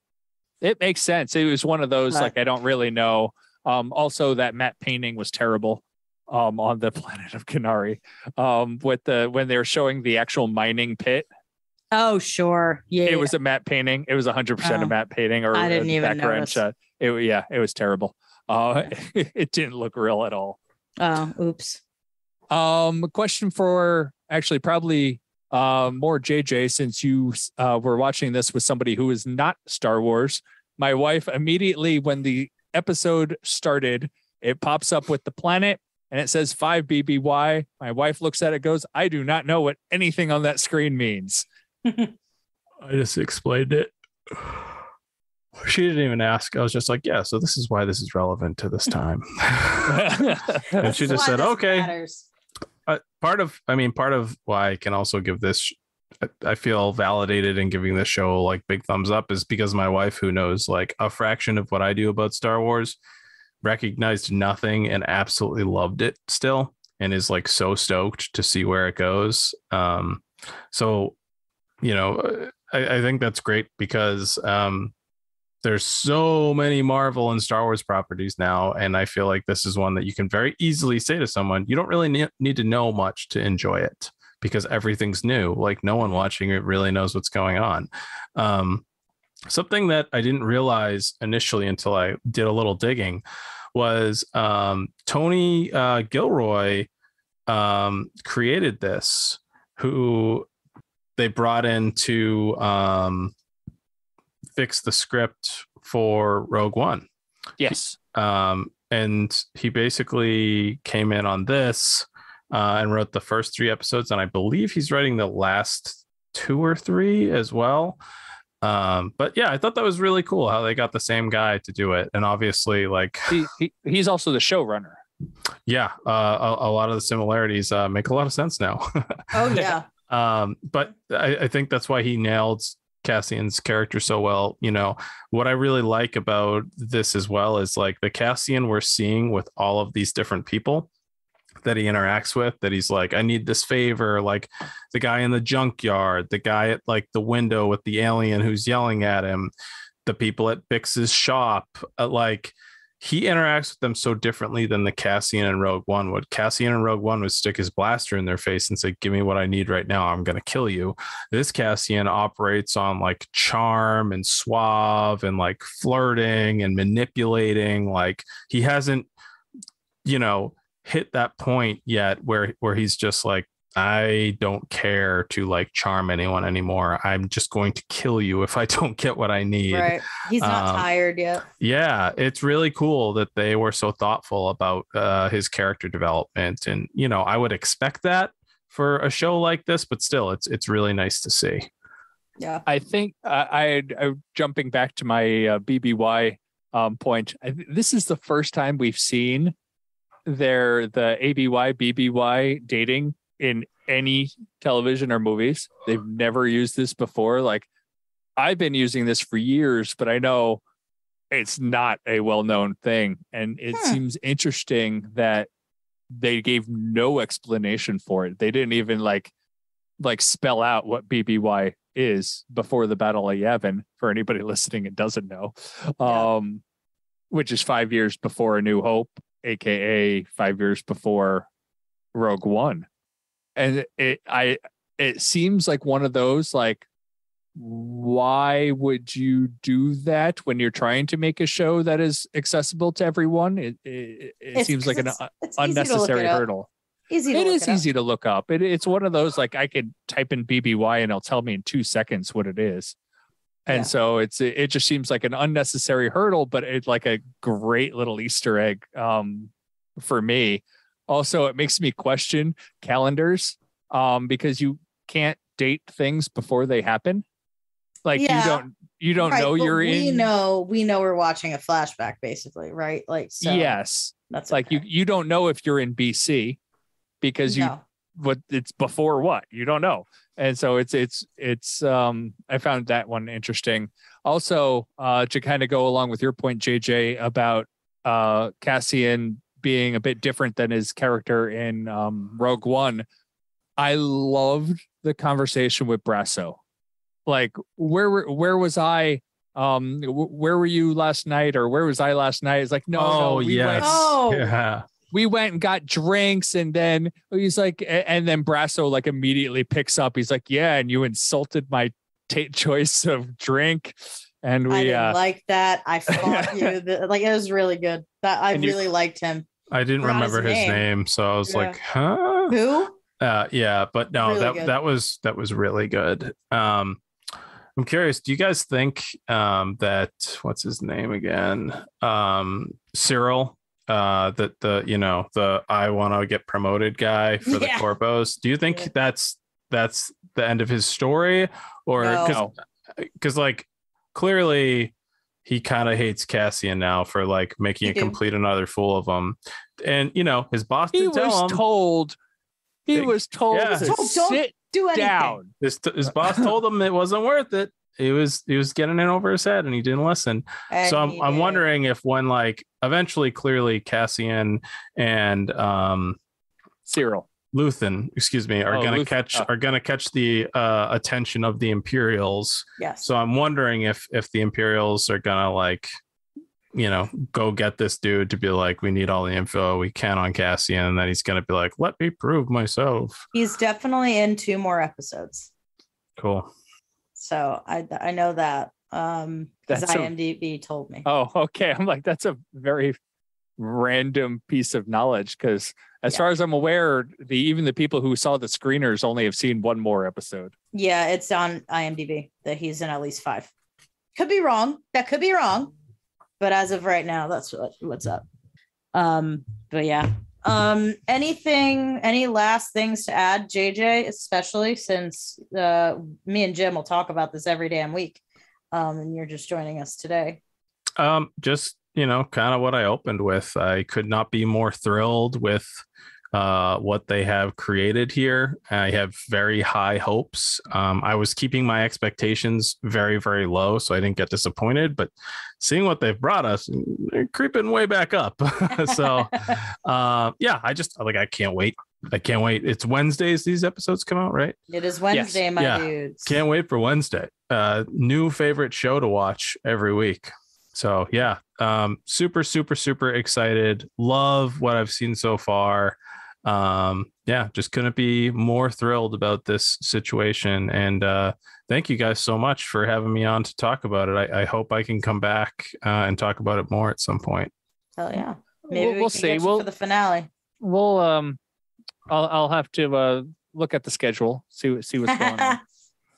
It makes sense. It was one of those I don't really know. Also, that matte painting was terrible on the planet of Canary. When they were showing the actual mining pit. Oh, sure. Yeah. It was a matte painting. It was 100% a matte painting or I didn't even notice. Shot. It was terrible. It didn't look real at all. Oh, oops. A question for actually probably more JJ, since you were watching this with somebody who is not Star Wars. My wife immediately, when the episode started, it pops up with the planet and it says 5 BBY. My wife looks at it, goes, I do not know what anything on that screen means. I just explained it. She didn't even ask. I was just like, yeah, so this is why this is relevant to this time. And she just said, okay. Part of why I can also give this, I feel validated in giving this show like big thumbs up, is because my wife, who knows like a fraction of what I do about Star Wars, recognized nothing and absolutely loved it still, and is like so stoked to see where it goes. So, I think that's great because there's so many Marvel and Star Wars properties now. And I feel like this is one that you can very easily say to someone, you don't really need to know much to enjoy it because everything's new. Like no one watching it really knows what's going on. Something that I didn't realize initially until I did a little digging was Tony Gilroy created this, who they brought in to fix the script for Rogue One. Yes. And he basically came in on this and wrote the first 3 episodes, and I believe he's writing the last 2 or 3 as well. But yeah, I thought that was really cool how they got the same guy to do it, and obviously like he's also the showrunner. Yeah, a lot of the similarities make a lot of sense now. Oh yeah. But I think that's why he nailed Cassian's character so well. You know, what I really like about this as well is like the Cassian we're seeing with all of these different people that he interacts with, that he's like, I need this favor, like the guy in the junkyard, the guy at like the window with the alien who's yelling at him, the people at Bix's shop, like he interacts with them so differently than the Cassian in Rogue One would. Cassian in Rogue One would stick his blaster in their face and say, give me what I need right now, I'm going to kill you. This Cassian operates on like charm and suave and like flirting and manipulating. Like he hasn't, you know, hit that point yet where he's just like, I don't care to like charm anyone anymore. I'm just going to kill you if I don't get what I need. Right. He's not tired yet. Yeah. It's really cool that they were so thoughtful about his character development. And, you know, I would expect that for a show like this, but still it's really nice to see. Yeah. I think I jumping back to my BBY point. This is the first time we've seen the ABY BBY dating in any television or movies. They've never used this before. Like I've been using this for years, but I know it's not a well-known thing, and it seems interesting that they gave no explanation for it. They didn't even like spell out what BBY is before the Battle of Yavin for anybody listening and doesn't know. Which is 5 years before A New Hope, aka 5 years before Rogue One. And it seems like one of those, like, why would you do that when you're trying to make a show that is accessible to everyone? It seems like it's unnecessary hurdle. It is easy to look up. It's one of those, like, I could type in BBY and it'll tell me in 2 seconds what it is. And so it just seems like an unnecessary hurdle, but it's like a great little Easter egg for me. Also, it makes me question calendars because you can't date things before they happen. Like you don't right, know you're in. We know we're watching a flashback, basically, right? Like, so yes, that's like okay. you don't know if you're in BC because it's before what you don't know. And so it's I found that one interesting. Also, to kind of go along with your point, JJ, about Cassian being a bit different than his character in Rogue One, I loved the conversation with Brasso. Like, where was I? Where were you last night? Or where was I last night? It's like, we went and got drinks, and then he's like, and then Brasso like immediately picks up. He's like, yeah, and you insulted my choice of drink, and we I didn't like that. I fought you. Like, it was really good. That I really liked him. I didn't remember his name, so I was like, huh? Who? Yeah, but no, really that was really good. I'm curious, do you guys think that what's his name again? Cyril, that the I want to get promoted guy for the Corpos. Do you think that's the end of his story, or because like clearly he kind of hates Cassian now for like making a complete another fool of him, and his boss he was told sit do anything. down. His boss told him it wasn't worth it. He was getting in over his head and he didn't listen. And so I'm wondering if when like eventually clearly Cassian and Cyril Luthen, are gonna catch the attention of the Imperials. Yes. So I'm wondering if the Imperials are gonna like go get this dude to be like, we need all the info we can on Cassian, and then he's gonna be like, let me prove myself. He's definitely in 2 more episodes. Cool. So I know that because IMDb told me. Oh, okay. I'm like, that's a very random piece of knowledge, because as far as I'm aware, even the people who saw the screeners only have seen 1 more episode. Yeah, it's on IMDb that he's in at least 5. Could be wrong. That could be wrong. But as of right now, that's what's up. But yeah. Any last things to add, JJ, especially since me and Jim will talk about this every damn week. And you're just joining us today. Just, kind of what I opened with. I could not be more thrilled with what they have created here. I have very high hopes. I was keeping my expectations very, very low, so I didn't get disappointed, but seeing what they've brought us, they're creeping way back up. So yeah, I can't wait. I can't wait. It's Wednesdays these episodes come out, right? It is Wednesday, Yes. my dudes. Can't wait for Wednesday. New favorite show to watch every week. So yeah, super, super, super excited. Love what I've seen so far. Yeah, just couldn't be more thrilled about this situation. And thank you guys so much for having me on to talk about it. I hope I can come back and talk about it more at some point. Hell yeah. Maybe We'll can see. get you for the finale. We'll I'll have to look at the schedule, see what's going on.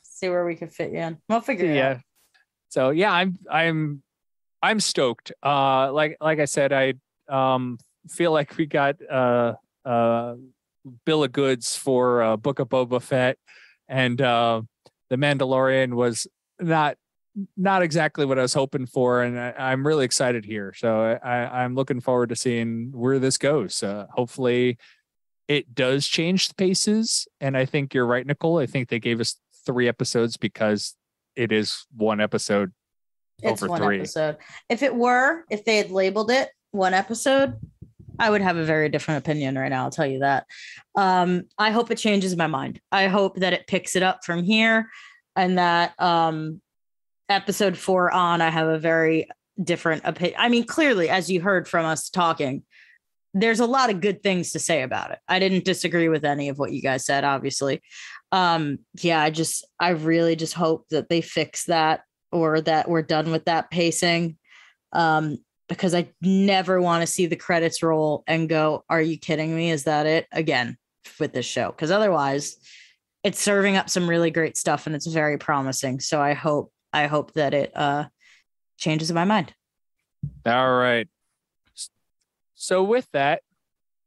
See where we can fit you in. We'll figure it out. So yeah, I'm stoked. Like I said, I feel like we got bill of goods for Book of Boba Fett, and The Mandalorian was not exactly what I was hoping for, and I'm really excited here. So I'm looking forward to seeing where this goes. Hopefully it does change the paces, and I think you're right, Nicole. I think they gave us 3 episodes because it is one episode It's over one 3. episode. If they had labeled it one episode, I would have a very different opinion right now. I'll tell you that. I hope it changes my mind. I hope that it picks it up from here, and that episode 4 on, I have a very different opinion. I mean, clearly, as you heard from us talking, there's a lot of good things to say about it. I didn't disagree with any of what you guys said, obviously. Yeah, I really just hope that they fix that, or that we're done with that pacing. Because I never want to see the credits roll and go, are you kidding me? Is that it again with this show? Because otherwise it's serving up some really great stuff, and it's very promising. So I hope that it changes my mind. All right. So with that,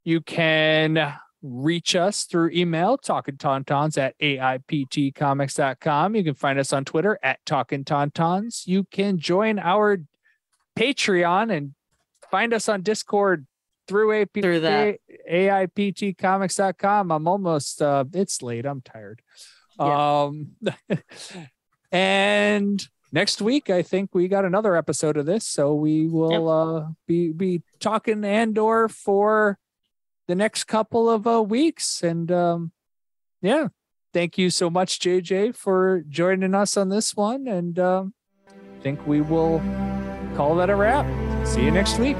you can reach us through email, talkintauntauns@aiptcomics.com. You can find us on Twitter @talkintauntauns. You can join our Patreon and find us on Discord through aiptcomics.com. I'm almost it's late. I'm tired. Yeah. And next week, I think we got another episode of this, so we will be talking Andor for the next couple of weeks. And yeah, thank you so much, JJ, for joining us on this one. And I think we will call that a wrap. See you next week.